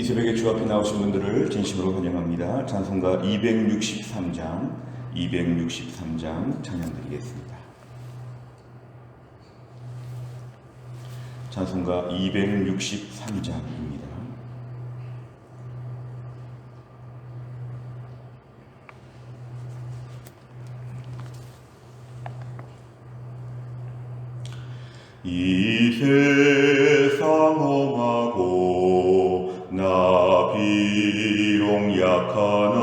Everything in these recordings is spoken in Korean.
이 새벽에 주 앞에 나오신 분들을 진심으로 환영합니다. 찬송가 263장 찬양 드리겠습니다. 찬송가 263장입니다. 이 세상 험하고 나 비록 약하나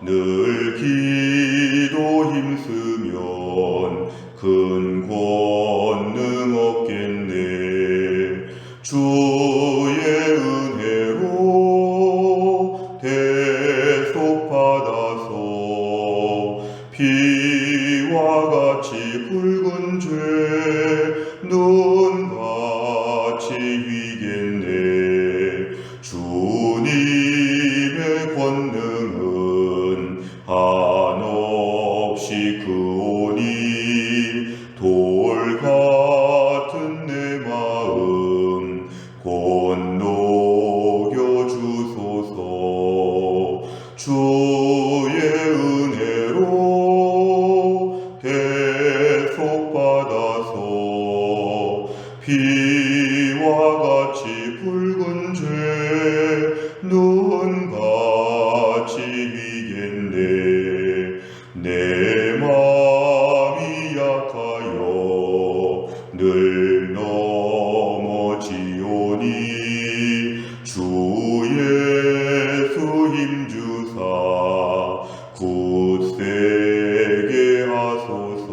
늘 기도 힘쓰면 큰 권능 얻겠네. 주의 은혜로 대속 받아서 피와 같이 붉은 죄 눈같이 위겠네. 주님의 권능은 한없이 크오니 돌 같은 내 마음 곧 녹여 주소서. 주의 은혜로 대속 받아서 피와 같이 붉은 죄 눈같이 위겠네. 내 마음이 약하여 늘 넘어지오니 주 예수 힘주사 굳세게 하소서.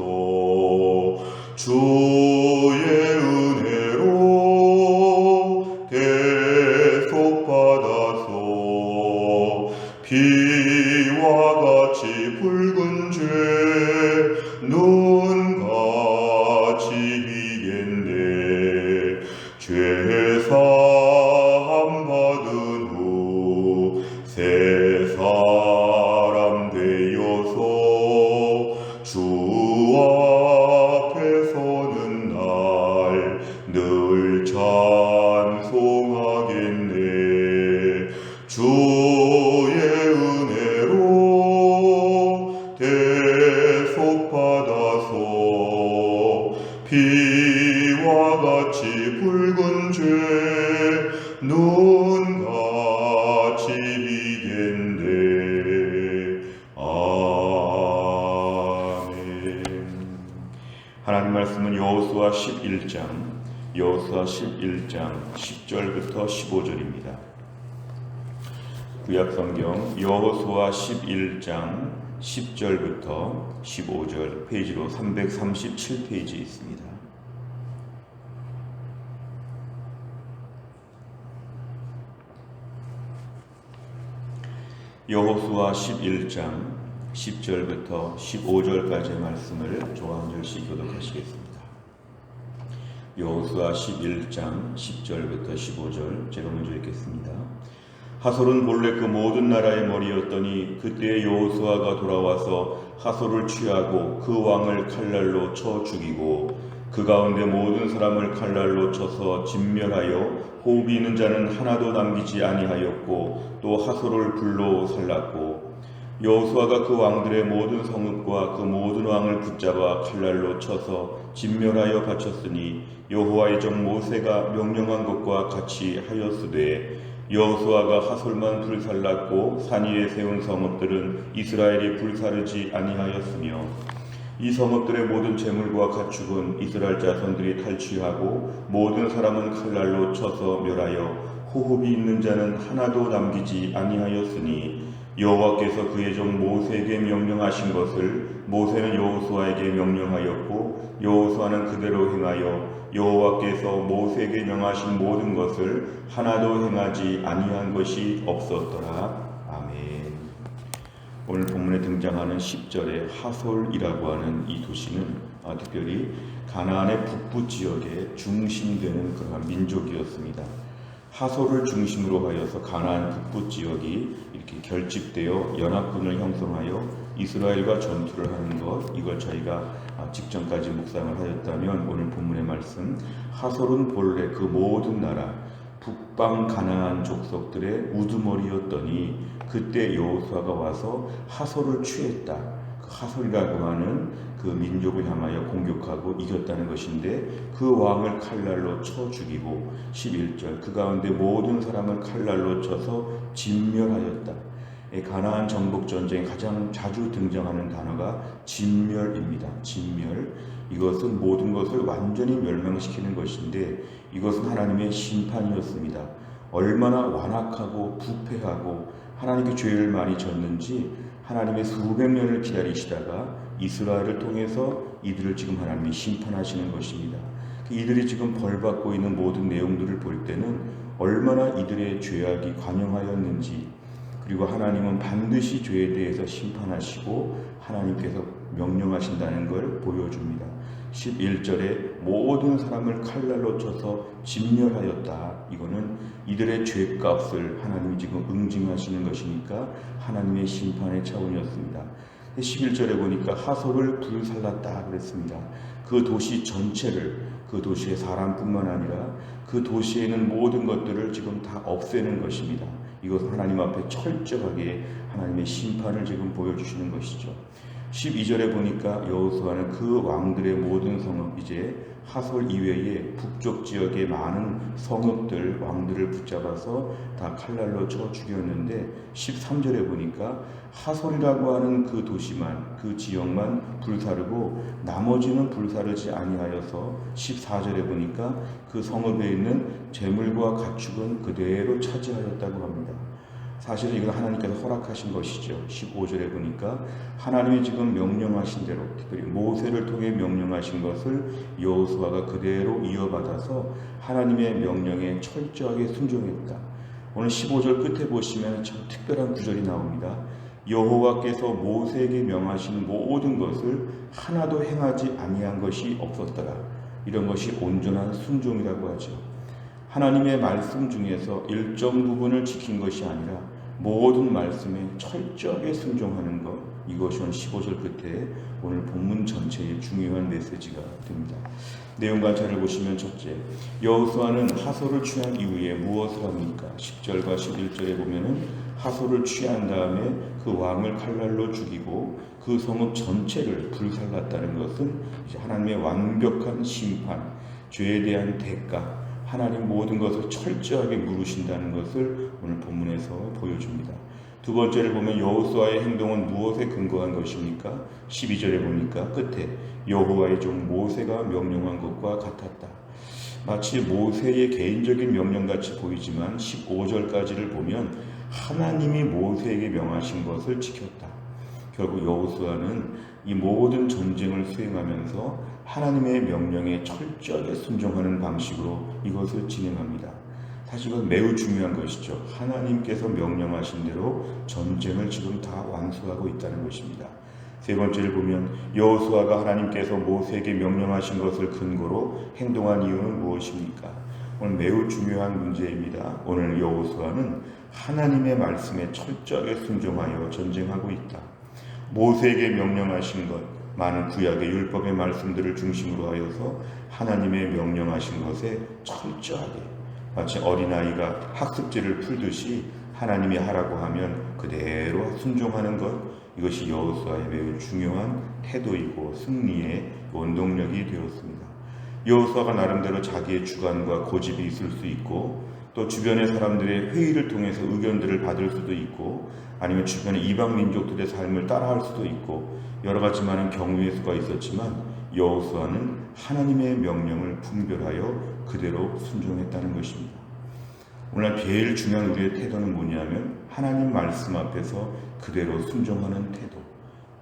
주의 은혜로 대속 받아서 피와 같이 붉은 죄 눈같이 위겠네. 죄 사함 받은 후 새 사람 되어서 주 앞에 서는 날 늘 찬송하겠네. 주의 은혜로 대속 받아서 피와 같이 붉은 죄 눈같이 위겠네. 아멘. 하나님 말씀은 여호수아 11장 10절부터 15절입니다. 구약성경 여호수아 11장 10절부터 15절 페이지로 337페이지에 있습니다. 여호수아 11장 10절부터 15절까지의 말씀을 저와 한 절씩 교독하시겠습니다. 여호수아 11장 10절부터 15절 제가 먼저 읽겠습니다. 하솔은 본래 그 모든 나라의 머리였더니 그때 여호수아가 돌아와서 하솔을 취하고 그 왕을 칼날로 쳐 죽이고 그 가운데 모든 사람을 칼날로 쳐서 진멸하여 호흡이 있는 자는 하나도 남기지 아니하였고 또 하솔을 불로 살랐고 여호수아가 그 왕들의 모든 성읍과 그 모든 왕을 붙잡아 칼날로 쳐서 진멸하여 바쳤으니 여호와의 종 모세가 명령한 것과 같이 하였으되 여호수아가 하솔만 불살랐고 산 위에 세운 성읍들은 이스라엘이 불사르지 아니하였으며 이 성읍들의 모든 재물과 가축은 이스라엘 자손들이 탈취하고 모든 사람은 칼날로 쳐서 멸하여 호흡이 있는 자는 하나도 남기지 아니하였으니 여호와께서 그의 종 모세에게 명령하신 것을 모세는 여호수아에게 명령하였고 여호수아는 그대로 행하여 여호와께서 모세에게 명하신 모든 것을 하나도 행하지 아니한 것이 없었더라. 아멘. 오늘 본문에 등장하는 10절의 하솔이라고 하는 이 도시는 특별히 가나안의 북부 지역의 중심되는 그러한 민족이었습니다. 하솔을 중심으로 하여서 가나안 북부 지역이 이렇게 결집되어 연합군을 형성하여 이스라엘과 전투를 하는 것, 이걸 저희가 직전까지 묵상을 하였다면 오늘 본문의 말씀 하솔은 본래 그 모든 나라 북방 가나안 족속들의 우두머리였더니 그때 여호수아가 와서 하솔을 취했다. 그 하솔이라고 하는 그 민족을 향하여 공격하고 이겼다는 것인데 그 왕을 칼날로 쳐 죽이고 11절 그 가운데 모든 사람을 칼날로 쳐서 진멸하였다. 가나안 정복 전쟁에 가장 자주 등장하는 단어가 진멸입니다. 진멸. 이것은 모든 것을 완전히 멸망시키는 것인데 이것은 하나님의 심판이었습니다. 얼마나 완악하고 부패하고 하나님께 죄를 많이 졌는지 하나님의 수백 년을 기다리시다가 이스라엘을 통해서 이들을 지금 하나님이 심판하시는 것입니다. 이들이 지금 벌받고 있는 모든 내용들을 볼 때는 얼마나 이들의 죄악이 관영하였는지, 그리고 하나님은 반드시 죄에 대해서 심판하시고 하나님께서 명령하신다는 걸 보여줍니다. 11절에 모든 사람을 칼날로 쳐서 진멸하였다. 이거는 이들의 죄값을 하나님이 지금 응징하시는 것이니까 하나님의 심판의 차원이었습니다. 11절에 보니까 하솔을 불살랐다 그랬습니다. 그 도시 전체를, 그 도시의 사람뿐만 아니라 그 도시에 있는 모든 것들을 지금 다 없애는 것입니다. 이것은 하나님 앞에 철저하게 하나님의 심판을 지금 보여주시는 것이죠. 12절에 보니까 여호수아는 그 왕들의 모든 성읍, 이제 하솔 이외에 북쪽 지역의 많은 성읍들, 왕들을 붙잡아서 다 칼날로 쳐 죽였는데 13절에 보니까 하솔이라고 하는 그 도시만, 그 지역만 불사르고 나머지는 불사르지 아니하여서 14절에 보니까 그 성읍에 있는 재물과 가축은 그대로 차지하였다고 합니다. 사실은 이건 하나님께서 허락하신 것이죠. 15절에 보니까 하나님이 지금 명령하신 대로, 특별히 모세를 통해 명령하신 것을 여호수아가 그대로 이어받아서 하나님의 명령에 철저하게 순종했다. 오늘 15절 끝에 보시면 참 특별한 구절이 나옵니다. 여호와께서 모세에게 명하신 모든 것을 하나도 행하지 아니한 것이 없었더라. 이런 것이 온전한 순종이라고 하죠. 하나님의 말씀 중에서 일정 부분을 지킨 것이 아니라 모든 말씀에 철저하게 순종하는 것, 이것이 오늘 15절 끝에 오늘 본문 전체의 중요한 메시지가 됩니다. 내용 관찰을 보시면 첫째, 여호수아는 하솔을 취한 이후에 무엇을 합니까? 10절과 11절에 보면은 하솔을 취한 다음에 그 왕을 칼날로 죽이고 그 성읍 전체를 불살랐다는 것은 이제 하나님의 완벽한 심판, 죄에 대한 대가, 하나님 모든 것을 철저하게 물으신다는 것을 오늘 본문에서 보여줍니다. 두 번째를 보면 여호수아의 행동은 무엇에 근거한 것입니까? 12절에 보니까 끝에 여호와의 종 모세가 명령한 것과 같았다. 마치 모세의 개인적인 명령같이 보이지만 15절까지를 보면 하나님이 모세에게 명하신 것을 지켰다. 결국 여호수아는 이 모든 전쟁을 수행하면서 하나님의 명령에 철저하게 순종하는 방식으로 이것을 진행합니다. 사실 이건 매우 중요한 것이죠. 하나님께서 명령하신 대로 전쟁을 지금 다 완수하고 있다는 것입니다. 세 번째를 보면 여호수아가 하나님께서 모세에게 명령하신 것을 근거로 행동한 이유는 무엇입니까? 오늘 매우 중요한 문제입니다. 오늘 여호수아는 하나님의 말씀에 철저하게 순종하여 전쟁하고 있다. 모세에게 명령하신 것, 많은 구약의 율법의 말씀들을 중심으로 하여서 하나님의 명령하신 것에 철저하게, 마치 어린아이가 학습지를 풀듯이 하나님이 하라고 하면 그대로 순종하는 것, 이것이 여호수아의 매우 중요한 태도이고 승리의 원동력이 되었습니다. 여호수아가 나름대로 자기의 주관과 고집이 있을 수 있고, 또 주변의 사람들의 회의를 통해서 의견들을 받을 수도 있고, 아니면 주변의 이방 민족들의 삶을 따라할 수도 있고, 여러 가지 많은 경우의 수가 있었지만 여호수아는 하나님의 명령을 분별하여 그대로 순종했다는 것입니다. 오늘 제일 중요한 우리의 태도는 뭐냐면 하나님 말씀 앞에서 그대로 순종하는 태도.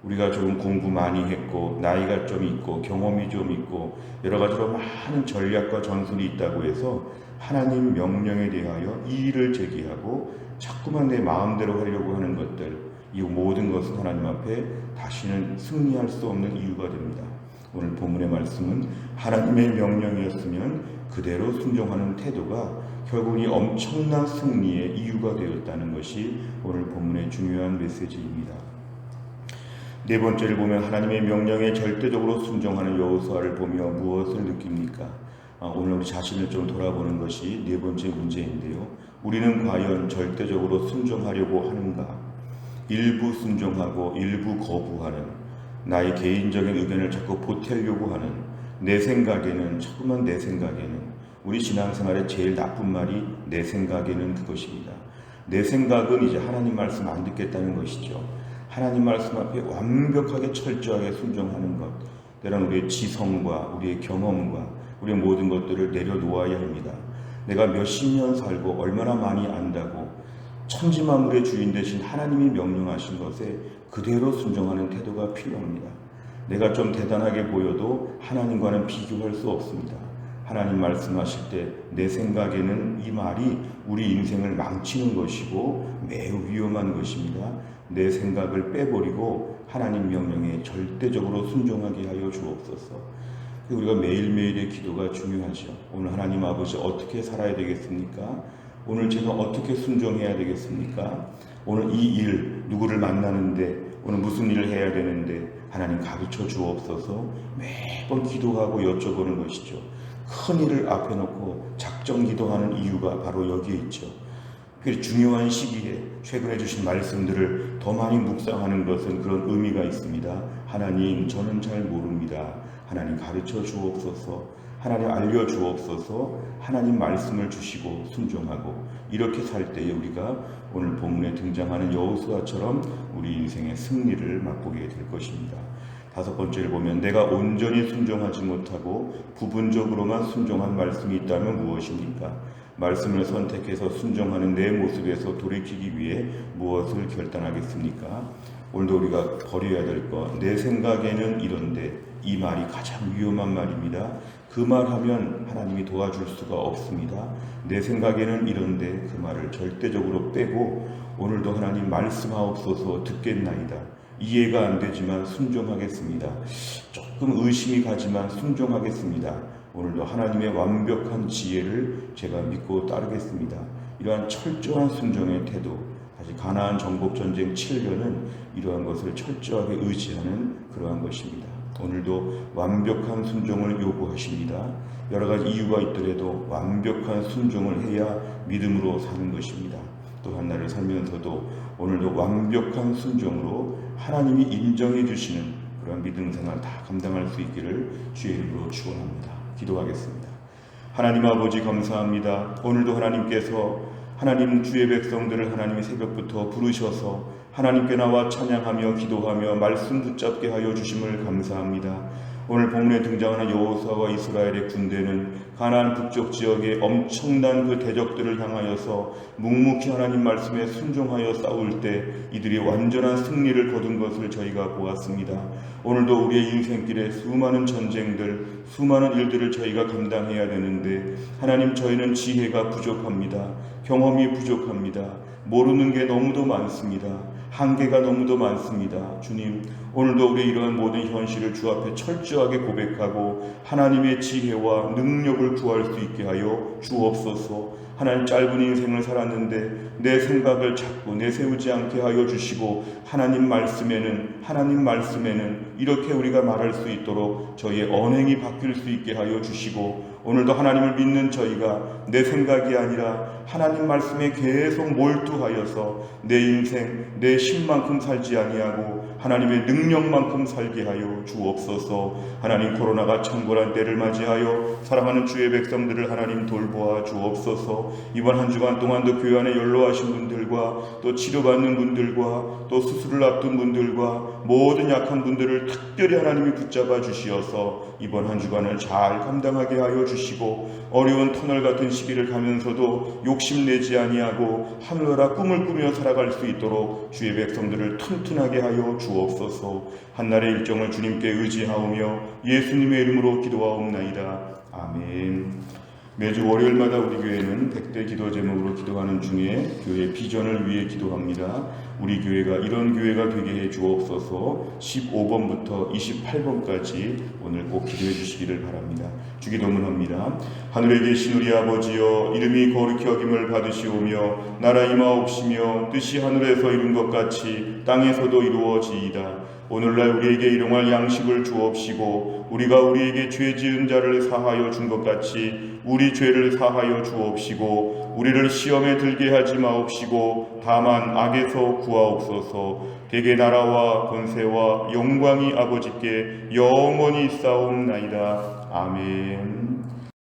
우리가 조금 공부 많이 했고 나이가 좀 있고 경험이 좀 있고 여러 가지로 많은 전략과 전술이 있다고 해서 하나님 명령에 대하여 이의를 제기하고 자꾸만 내 마음대로 하려고 하는 것들, 이 모든 것은 하나님 앞에 다시는 승리할 수 없는 이유가 됩니다. 오늘 본문의 말씀은 하나님의 명령이었으면 그대로 순종하는 태도가 결국 이 엄청난 승리의 이유가 되었다는 것이 오늘 본문의 중요한 메시지입니다. 네 번째를 보면 하나님의 명령에 절대적으로 순종하는 여호수아를 보며 무엇을 느낍니까? 오늘 우리 자신을 좀 돌아보는 것이 네 번째 문제인데요. 우리는 과연 절대적으로 순종하려고 하는가? 일부 순종하고 일부 거부하는, 나의 개인적인 의견을 자꾸 보태려고 하는, 내 생각에는, 조금만 내 생각에는, 우리 신앙생활의 제일 나쁜 말이 내 생각에는 그것입니다. 내 생각은 이제 하나님 말씀 안 듣겠다는 것이죠. 하나님 말씀 앞에 완벽하게 철저하게 순종하는 것, 때로는 우리의 지성과 우리의 경험과 우리의 모든 것들을 내려놓아야 합니다. 내가 몇십 년 살고 얼마나 많이 안다고 천지만물의 주인 되신 하나님이 명령하신 것에 그대로 순종하는 태도가 필요합니다. 내가 좀 대단하게 보여도 하나님과는 비교할 수 없습니다. 하나님 말씀하실 때 내 생각에는 이 말이 우리 인생을 망치는 것이고 매우 위험한 것입니다. 내 생각을 빼버리고 하나님 명령에 절대적으로 순종하게 하여 주옵소서. 우리가 매일매일의 기도가 중요하죠. 오늘 하나님 아버지 어떻게 살아야 되겠습니까? 오늘 제가 어떻게 순종해야 되겠습니까? 오늘 이 일, 누구를 만나는데, 오늘 무슨 일을 해야 되는데 하나님 가르쳐 주옵소서. 매번 기도하고 여쭤보는 것이죠. 큰 일을 앞에 놓고 작정 기도하는 이유가 바로 여기에 있죠. 그 중요한 시기에 최근에 주신 말씀들을 더 많이 묵상하는 것은 그런 의미가 있습니다. 하나님, 저는 잘 모릅니다. 하나님 가르쳐 주옵소서. 하나님 알려 주옵소서. 하나님 말씀을 주시고 순종하고 이렇게 살 때에 우리가 오늘 본문에 등장하는 여호수아처럼 우리 인생의 승리를 맛보게 될 것입니다. 다섯 번째를 보면 내가 온전히 순종하지 못하고 부분적으로만 순종한 말씀이 있다면 무엇입니까? 말씀을 선택해서 순종하는 내 모습에서 돌이키기 위해 무엇을 결단하겠습니까? 오늘도 우리가 버려야 될 것, 내 생각에는 이런데, 이 말이 가장 위험한 말입니다. 그 말하면 하나님이 도와줄 수가 없습니다. 내 생각에는 이런데 그 말을 절대적으로 빼고 오늘도 하나님 말씀하옵소서 듣겠나이다. 이해가 안 되지만 순종하겠습니다. 조금 의심이 가지만 순종하겠습니다. 오늘도 하나님의 완벽한 지혜를 제가 믿고 따르겠습니다. 이러한 철저한 순종의 태도, 다시 가나안 정복 전쟁 7년은 이러한 것을 철저하게 의지하는 그러한 것입니다. 오늘도 완벽한 순종을 요구하십니다. 여러 가지 이유가 있더라도 완벽한 순종을 해야 믿음으로 사는 것입니다. 또 한 날을 살면서도 오늘도 완벽한 순종으로 하나님이 인정해 주시는 그런 믿음 생활 다 감당할 수 있기를 주의 이름으로 축원합니다. 기도하겠습니다. 하나님 아버지 감사합니다. 오늘도 하나님께서 하나님 주의 백성들을 하나님이 새벽부터 부르셔서 하나님께 나와 찬양하며 기도하며 말씀 붙잡게 하여 주심을 감사합니다. 오늘 본문에 등장하는 여호수아와 이스라엘의 군대는 가나안 북쪽 지역의 엄청난 그 대적들을 향하여서 묵묵히 하나님 말씀에 순종하여 싸울 때 이들이 완전한 승리를 거둔 것을 저희가 보았습니다. 오늘도 우리의 인생길에 수많은 전쟁들, 수많은 일들을 저희가 감당해야 되는데 하나님, 저희는 지혜가 부족합니다. 경험이 부족합니다. 모르는 게 너무도 많습니다. 한계가 너무도 많습니다. 주님, 오늘도 우리 이러한 모든 현실을 주 앞에 철저하게 고백하고 하나님의 지혜와 능력을 구할 수 있게 하여 주옵소서. 하나님, 짧은 인생을 살았는데 내 생각을 자꾸 내세우지 않게 하여 주시고 하나님 말씀에는 이렇게 우리가 말할 수 있도록 저희의 언행이 바뀔 수 있게 하여 주시고 오늘도 하나님을 믿는 저희가 내 생각이 아니라 하나님 말씀에 계속 몰두하여서 내 인생, 내 신만큼 살지 아니하고 하나님의 능력만큼 살게 하여 주옵소서. 하나님, 코로나가 창궐한 때를 맞이하여 사랑하는 주의 백성들을 하나님 돌보아 주옵소서. 이번 한 주간 동안도 교회 안에 연로하신 분들과 또 치료받는 분들과 또 수술을 앞둔 분들과 모든 약한 분들을 특별히 하나님이 붙잡아 주시어서 이번 한 주간을 잘 감당하게 하여 주시고 어려운 터널 같은 시기를 가면서도 욕심내지 아니하고 하늘나라 꿈을 꾸며 살아갈 수 있도록 주의 백성들을 튼튼하게 하여 주옵소서. 한날의 일정을 주님께 의지하오며 예수님의 이름으로 기도하옵나이다. 아멘. 매주 월요일마다 우리 교회는 100대 기도 제목으로 기도하는 중에 교회 비전을 위해 기도합니다. 우리 교회가 이런 교회가 되게 해 주옵소서. 15번부터 28번까지 오늘 꼭 기도해 주시기를 바랍니다. 주기도문합니다. 하늘에 계신 우리 아버지여, 이름이 거룩히 여김을 받으시오며 나라 임하옵시며 뜻이 하늘에서 이룬 것 같이 땅에서도 이루어지이다. 오늘날 우리에게 일용할 양식을 주옵시고 우리가 우리에게 죄 지은 자를 사하여 준 것 같이 우리 죄를 사하여 주옵시고 우리를 시험에 들게 하지 마옵시고 다만 악에서 구하옵소서. 대개 나라와 권세와 영광이 아버지께 영원히 있사옵나이다. 아멘.